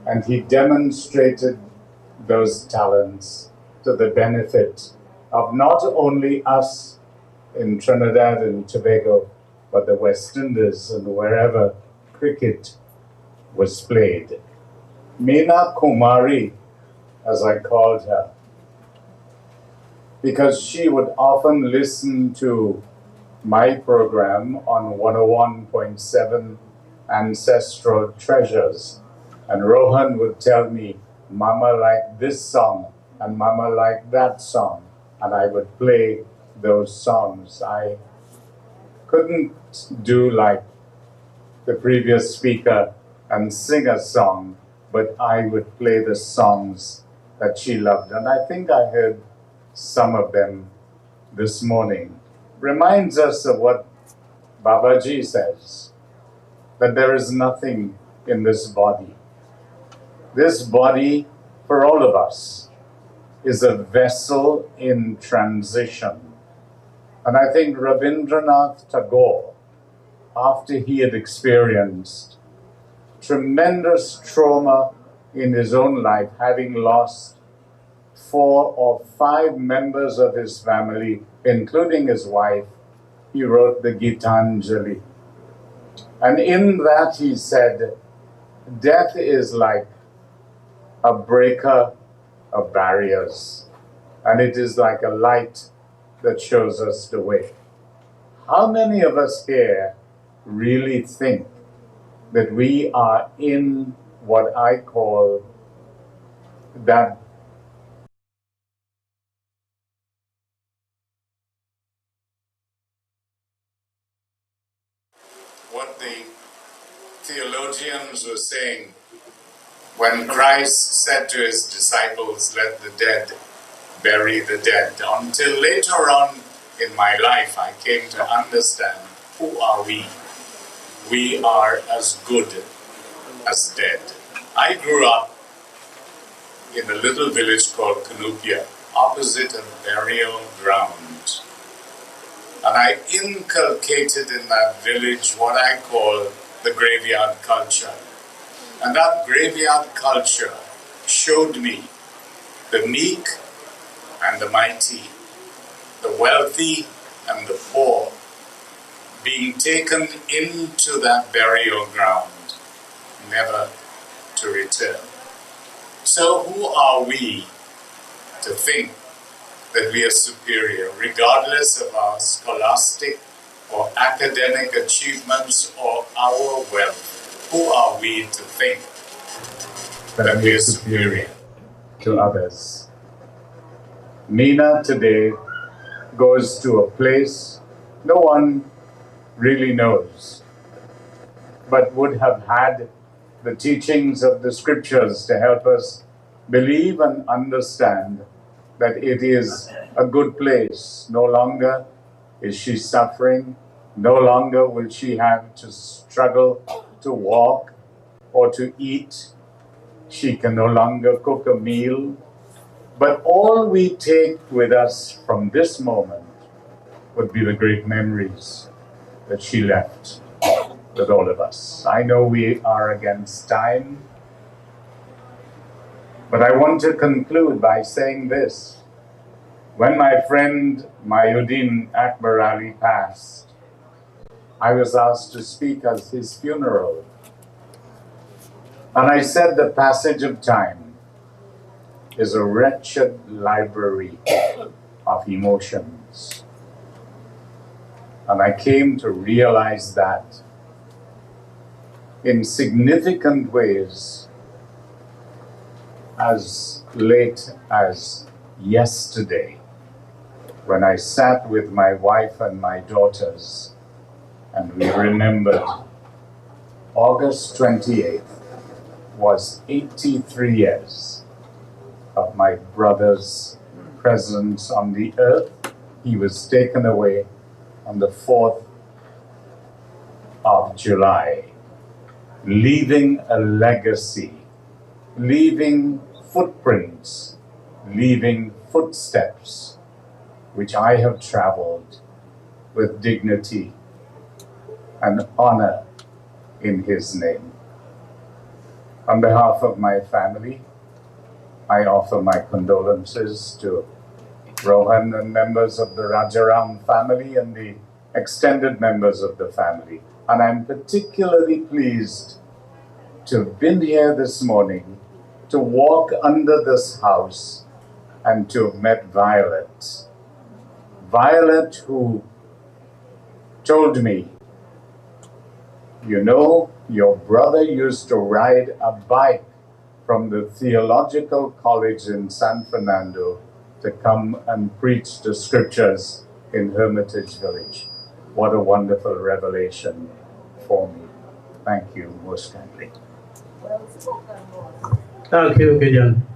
And he demonstrated those talents to the benefit of not only us in Trinidad and Tobago, but the West Indies and wherever cricket was played. Meena Kumari, as I called her, because she would often listen to my program on 101.7 Ancestral Treasures. And Rohan would tell me, Mama liked this song and Mama liked that song. And I would play those songs. I couldn't do like the previous speaker and sing a song, but I would play the songs that she loved. And I think I heard some of them this morning. Reminds us of what Babaji says, that there is nothing in this body. This body, for all of us, is a vessel in transition. And I think Rabindranath Tagore, after he had experienced tremendous trauma in his own life, having lost 4 or 5 members of his family, including his wife, he wrote the Gitanjali. And in that he said, death is like a breaker of barriers, and it is like a light that shows us the way. How many of us here really think that we are in what I call that what the theologians were saying when Christ said to his disciples, let the dead bury the dead. Until later on in my life, I came to understand, who are we? We are as good as dead. I grew up in a little village called Canupia, opposite a burial ground. And I inculcated in that village what I call the graveyard culture. And that graveyard culture showed me the meek and the mighty, the wealthy and the poor, being taken into that burial ground, never to return. So who are we to think that we are superior, regardless of our scholastic or academic achievements or our wealth? Who are we to think that we are superior to others? Meena today goes to a place no one really knows, but would have had the teachings of the scriptures to help us believe and understand that it is a good place. No longer is she suffering. No longer will she have to struggle to walk or to eat. She can no longer cook a meal. But all we take with us from this moment would be the great memories that she left with all of us. I know we are against time, but I want to conclude by saying this. When my friend Mayuddin Akbar Ali passed, I was asked to speak at his funeral. And I said the passage of time is a wretched library of emotions. And I came to realize that in significant ways, as late as yesterday, when I sat with my wife and my daughters, and we remembered August 28th was 83 years of my brother's presence on the earth. He was taken away on the 4th of July, leaving a legacy, leaving footprints, leaving footsteps, which I have traveled with dignity and honor in his name. On behalf of my family, I offer my condolences to Rohan and members of the Rajaram family and the extended members of the family. And I'm particularly pleased to have been here this morning, to walk under this house and to have met Violet. Violet, who told me, you know, your brother used to ride a bike from the theological college in San Fernando to come and preach the scriptures in Hermitage Village. What a wonderful revelation for me. Thank you most kindly. Thank you, Gideon.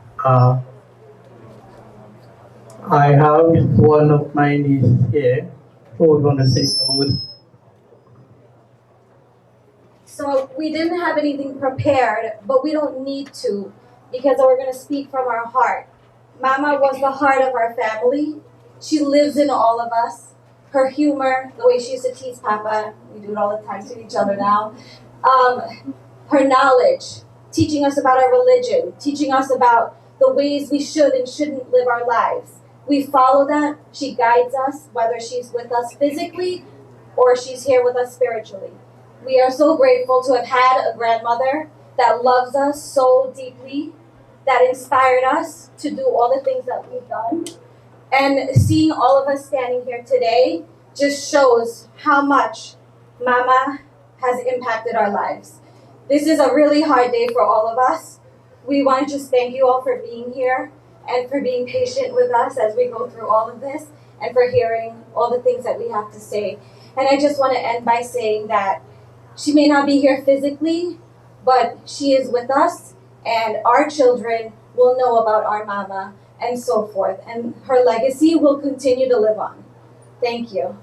I have one of my nieces here who would want to say a word. So we didn't have anything prepared, but we don't need to because we're going to speak from our heart. Mama was the heart of our family. She lives in all of us. Her humor, the way she used to tease Papa, we do it all the time to each other now. Her knowledge, teaching us about our religion, teaching us about the ways we should and shouldn't live our lives. We follow that. She guides us, whether she's with us physically or she's here with us spiritually. We are so grateful to have had a grandmother that loves us so deeply, that inspired us to do all the things that we've done. And seeing all of us standing here today just shows how much Mama has impacted our lives. This is a really hard day for all of us. We want to just thank you all for being here and for being patient with us as we go through all of this and for hearing all the things that we have to say. And I just want to end by saying that she may not be here physically, but she is with us, and our children will know about our Mama and so forth. And her legacy will continue to live on. Thank you.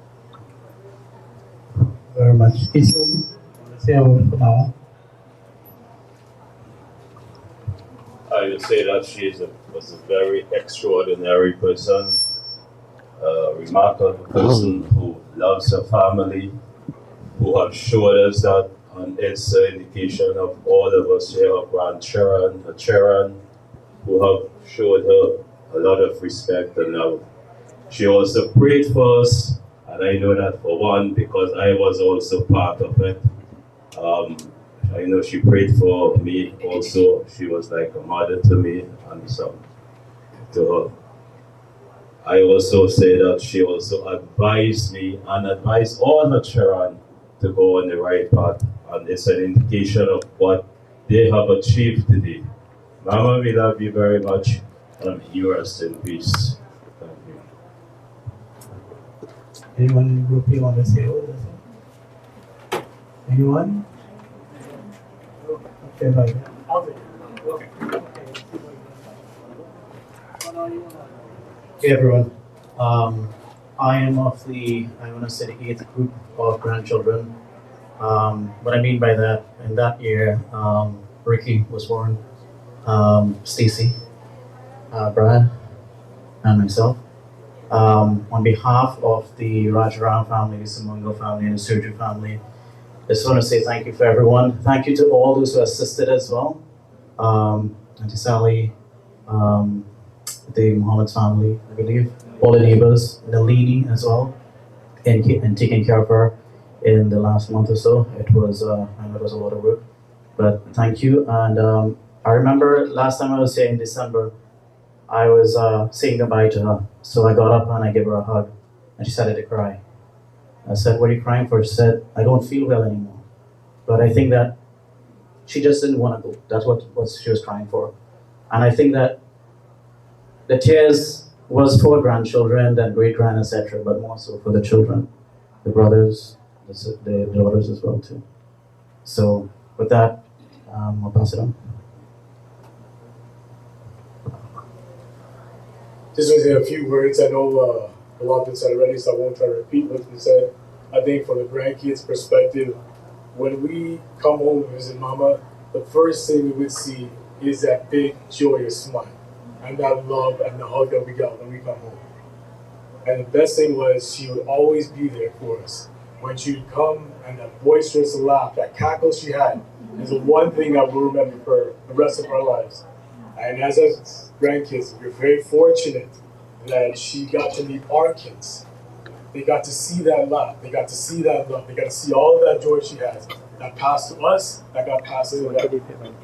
Very much. Isun, say a word for Mama. I would say that she was a very extraordinary person, a remarkable person who loves her family, who have showed us that, and it's an indication of all of us here, her grandchildren, her children, who have showed her a lot of respect and love. She also prayed for us, and I know that for one, because I was also part of it. I know she prayed for me also. She was like a mother to me and so to her. I also say that she also advised me and advised all her children to go on the right path, and it's an indication of what they have achieved today. Mama, we love you very much, and you rest in peace. Thank you. Anyone in the group here want to say a word? Anyone? Okay, bye. Hey everyone, I am of the, I want to say the 8th group of grandchildren. What I mean by that, in that year, Ricky was born, Stacy, Brad, and myself. On behalf of the Rajaram family, the Simongo family, and the Surgery family, I just want to say thank you for everyone. Thank you to all those who assisted as well. Auntie Sally, the Muhammad family, I believe, all the neighbors, Nalini as well, and taking care of her in the last month or so. It was, I know it was a lot of work, but thank you. And I remember last time I was here in December, I was saying goodbye to her. So I got up and I gave her a hug, and she started to cry. I said, "What are you crying for?" She said, "I don't feel well anymore." But I think that she just didn't want to go. That's what she was crying for. And I think that the tears was for grandchildren and great grand, etc., but more so for the children, the brothers, the daughters as well too. So with that, I'll pass it on. Just want to say a few words. I know a lot has been said already, so I won't try to repeat what's been said. I think from the grandkids' perspective, when we come home and visit Mama, the first thing we would see is that big, joyous smile and that love and the hug that we got when we come home. And the best thing was she would always be there for us. When she'd come and that boisterous laugh, that cackle she had, is the one thing I will remember for the rest of our lives. And as us grandkids, we're very fortunate that she got to meet our kids. They got to see that laugh, they got to see that love, they got to see all of that joy she has. That passed to us, that got passed to them.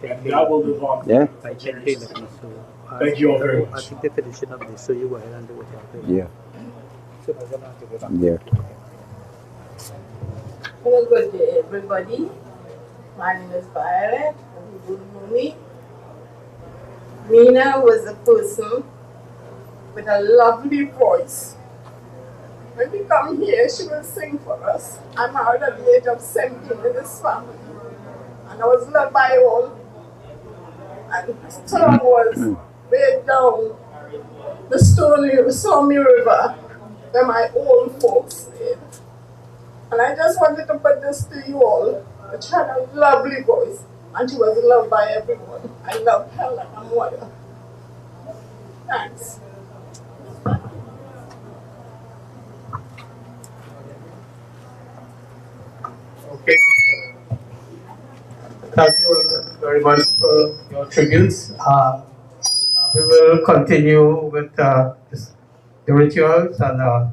And that will live on. Yeah. Thank you all very much. I think they finish it up there, so you go ahead and do it. Yeah. Yeah. Hello, good day, everybody. My name is Violet, and you don't know me. Meena was a person with a lovely voice. When we come here, she will sing for us. I'm married at the age of 17 in this family, and I was loved by all. And the song was way down the Stormy River where my old folks lived. And I just wanted to put this to you all. She had a lovely voice, and she was loved by everyone. I loved her like a mother. Thanks. Okay. Thank you very much for your tributes. We will continue with the rituals, and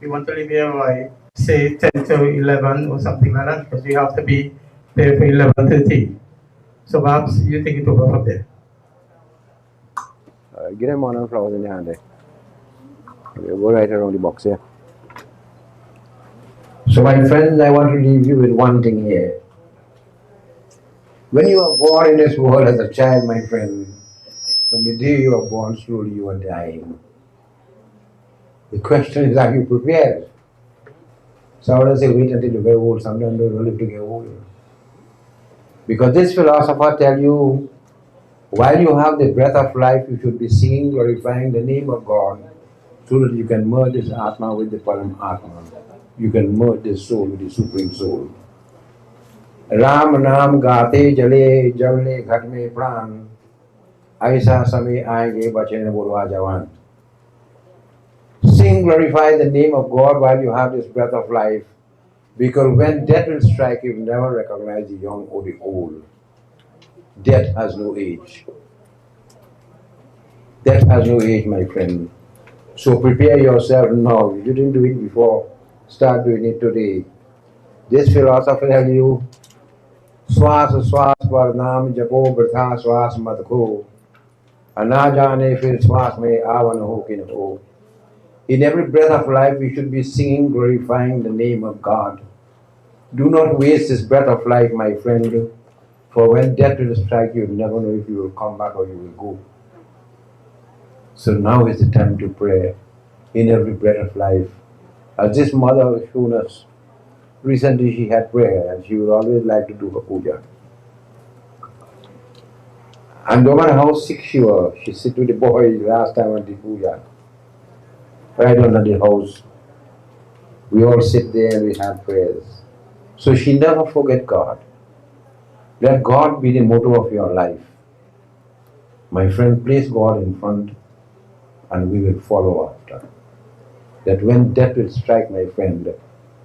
we want to leave here by say 10 to 11 or something like that, because we have to be there for 11:30. So perhaps you take it over from there. Get them on flowers in your hand there. We'll go right around the box here. So my friends, I want to leave you with one thing here. When you are born in this world as a child, my friend, from the day you are born, slowly you are dying. The question is, are you prepared? Some others say, wait until you get old. Sometimes you don't live to get old. Because this philosopher tells you, while you have the breath of life, you should be singing, glorifying the name of God, so that you can merge this Atma with the Param Atma. You can merge this soul with the Supreme Soul. Ram Nam Gate Jale Javle Ghatme Pran Aisa Same Aage Bachene Bolwa Jawan. Sing, glorify the name of God while you have this breath of life, because when death will strike, you will never recognize the young or the old. Death has no age. Death has no age, my friend. So prepare yourself now. You didn't do it before. Start doing it today. This philosophy tells you, Swas Swas par naam japo birtha swas mat ko. Na jaane fir swas mein avan ho ki na ho. In every breath of life, we should be singing, glorifying the name of God. Do not waste this breath of life, my friend, for when death will strike you, you never know if you will come back or you will go. So now is the time to pray in every breath of life. As this mother has shown us, recently she had prayer and she would always like to do her puja. And no matter how sick she was, she sit with the boys last time at the puja. Right under the house. We all sit there and we have prayers. So she never forget God. Let God be the motto of your life. My friend, place God in front and we will follow after. that when death will strike, my friend,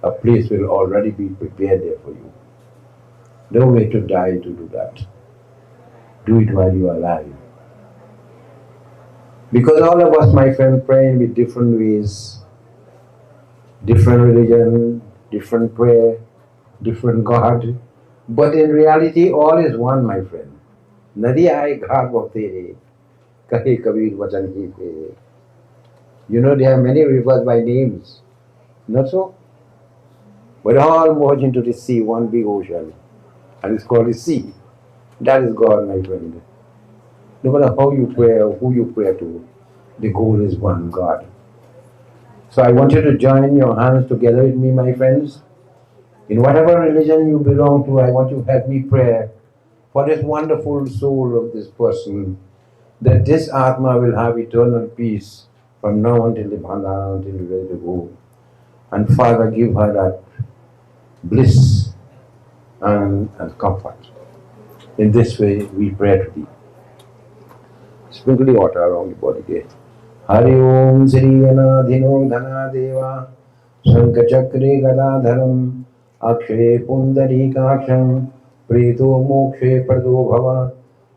a place will already be prepared there for you. No way to die to do that. Do it while you are alive. Because all of us, my friend, pray in with different ways, different religion, different prayer, different God. But in reality, all is one, my friend. Nadi aaye ghat bahte, kahe kabir vachan ki the. You know, there are many rivers by names. Not so? But all merge into the sea, one big ocean. And it's called the sea. That is God, my friend. No matter how you pray or who you pray to, the goal is one, God. So I want you to join your hands together with me, my friends. In whatever religion you belong to, I want you to help me pray for this wonderful soul of this person, that this Atma will have eternal peace from now until the Bhandara, until the ready to go. And Father, give her that bliss and comfort. In this way, we pray to thee. Sprinkle the water around the body there. Hari Om Sri Anadhino Dhana Deva Shankachakre Gadadharam Akshay Pundari Kaksham Preto Mokshe Prado Bhava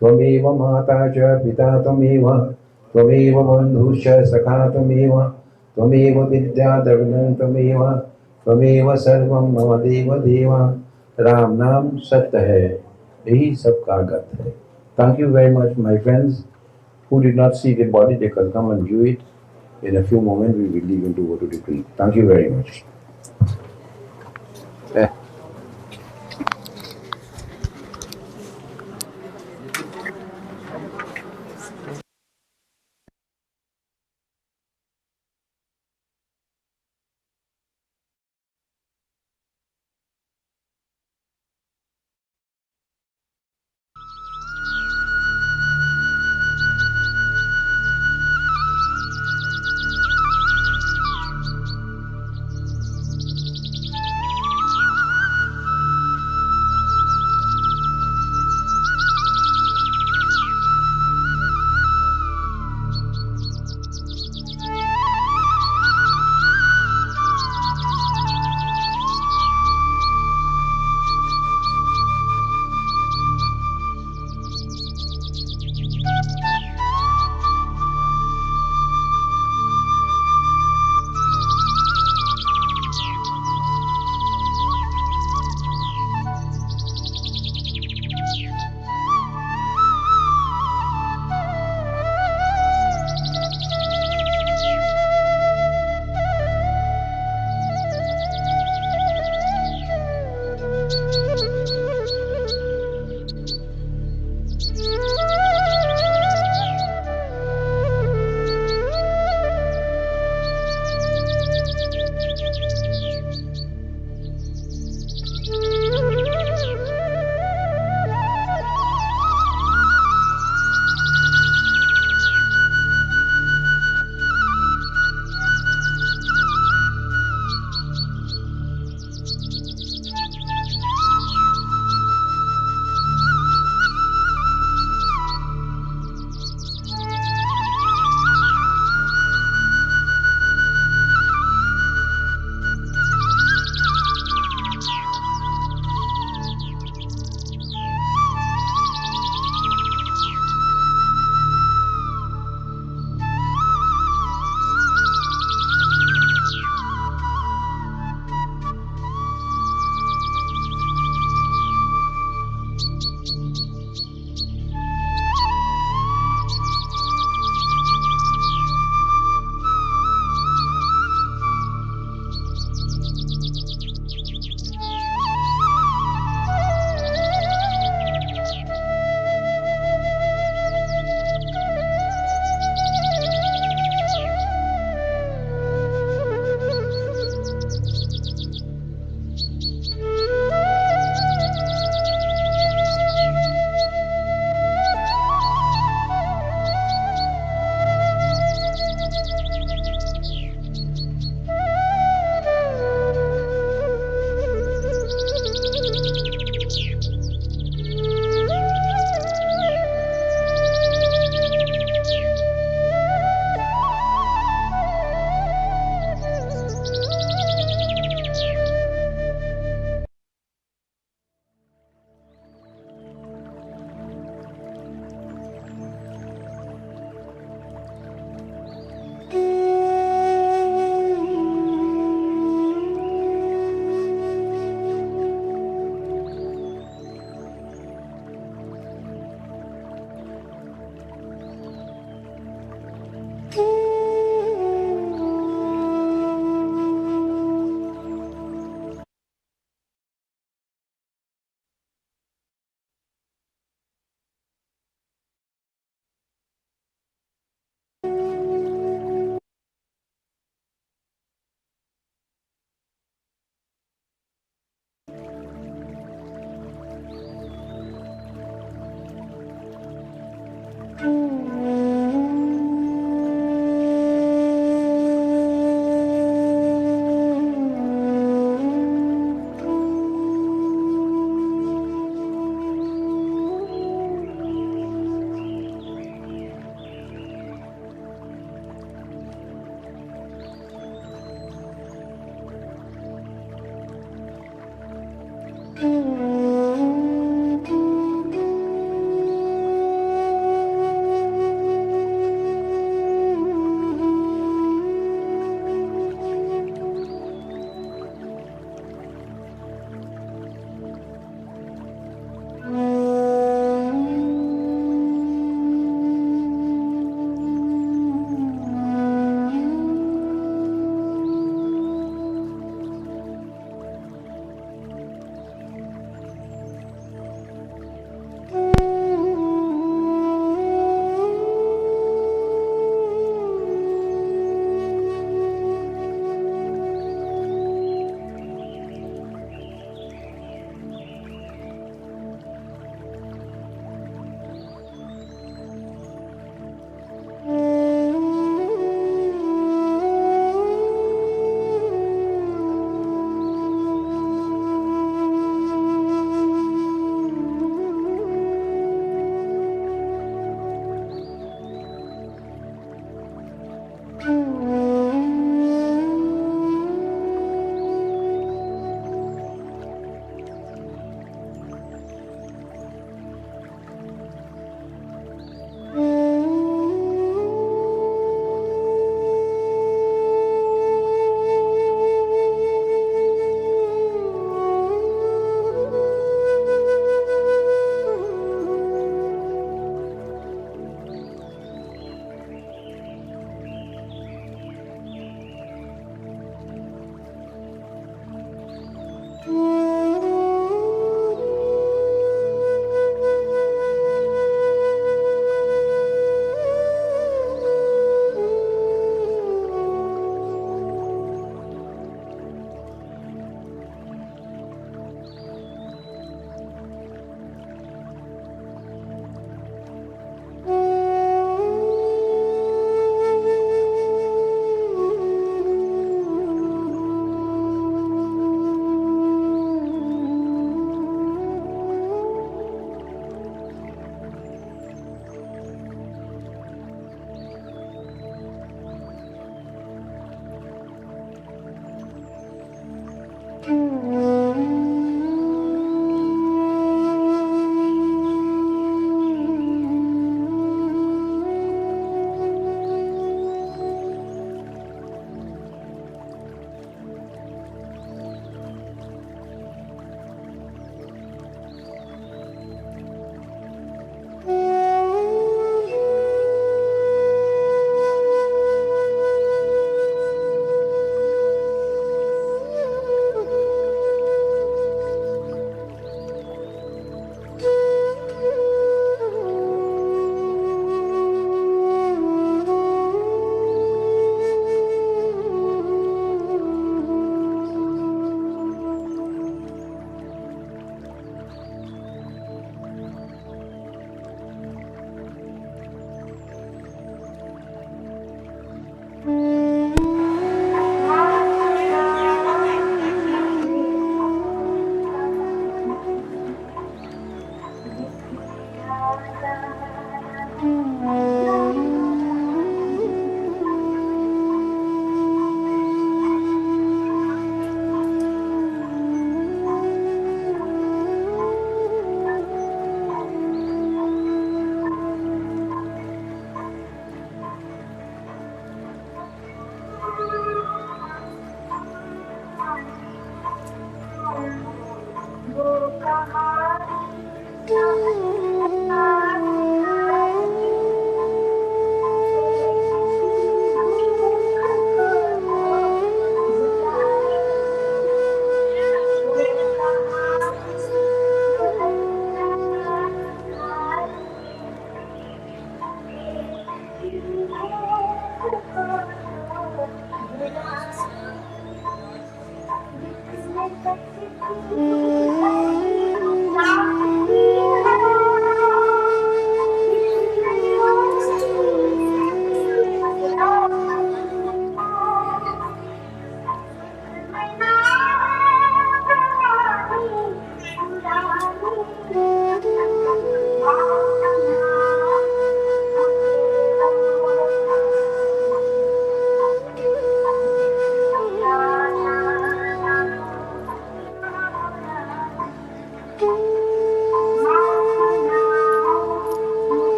Tvameva Mata Cha Pita Tvameva Tvameva Bandhusha Sakha Tvameva Tvameva Vidya Dharanam Tvameva Tvameva Sarvam Mama Deva Deva Ram Nam Satya Hai Yahi Sabka Gat Hai. Thank you very much, my friends. Who did not see the body, they can come and view it. In a few moments, we will leave and to go to the tree. Thank you very much.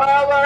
Mama.